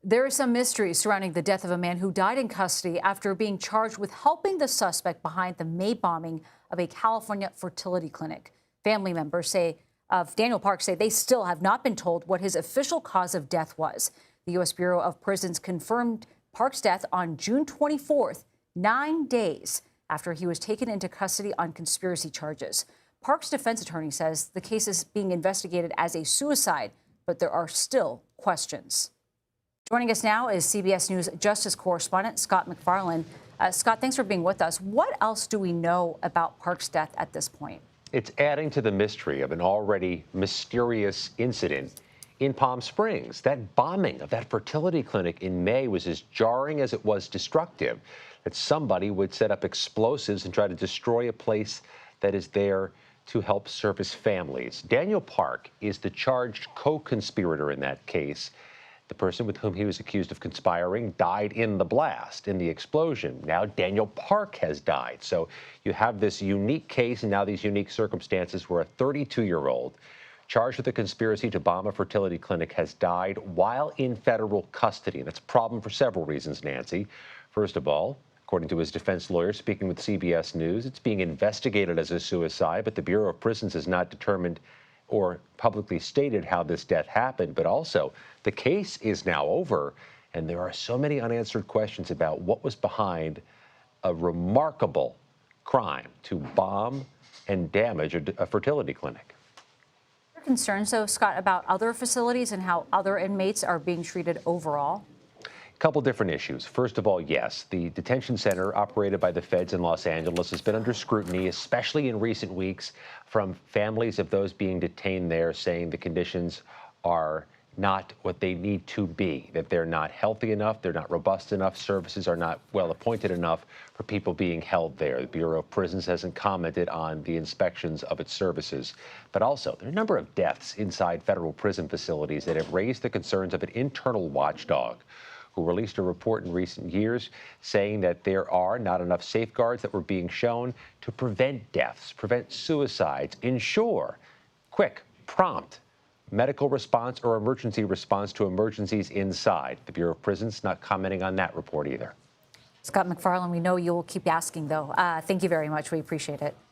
There is some mystery surrounding the death of a man who died in custody after being charged with helping the suspect behind the May bombing of a California fertility clinic. Family members of Daniel Parks say they still have not been told what his official cause of death was. The U.S. Bureau of Prisons confirmed Parks' death on June 24th, 9 days after he was taken into custody on conspiracy charges. Parks' defense attorney says the case is being investigated as a suicide, but there are still questions. Joining us now is CBS News Justice correspondent Scott MacFarlane. Scott, thanks for being with us. What else do we know about Parks' death at this point? It's adding to the mystery of an already mysterious incident in Palm Springs. That bombing of that fertility clinic in May was as jarring as it was destructive, that somebody would set up explosives and try to destroy a place that is there to help service families. Daniel Park is the charged co-conspirator in that case. The person with whom he was accused of conspiring died in the blast, in the explosion. Now Daniel Park has died. So you have this unique case and now these unique circumstances where a 32-year-old charged with a conspiracy to bomb a fertility clinic has died while in federal custody. And that's a problem for several reasons, Nancy. First of all, according to his defense lawyer speaking with CBS News, it's being investigated as a suicide, but the Bureau of Prisons has not determined or publicly stated how this death happened. But also, the case is now over, and there are so many unanswered questions about what was behind a remarkable crime to bomb and damage a fertility clinic. Are there concerns, though, Scott, about other facilities and how other inmates are being treated overall? A couple different issues. First of all, yes, the detention center operated by the feds in Los Angeles has been under scrutiny, especially in recent weeks, from families of those being detained there saying the conditions are not what they need to be, that they're not healthy enough, they're not robust enough, services are not well appointed enough for people being held there. The Bureau of Prisons hasn't commented on the inspections of its services. But also, there are a number of deaths inside federal prison facilities that have raised the concerns of an internal watchdog who released a report in recent years saying that there are not enough safeguards that were being shown to prevent deaths, prevent suicides, ensure quick, prompt medical response or emergency response to emergencies inside. The Bureau of Prisons not commenting on that report either. Scott MacFarlane, we know you'll keep asking, though. Thank you very much. We appreciate it.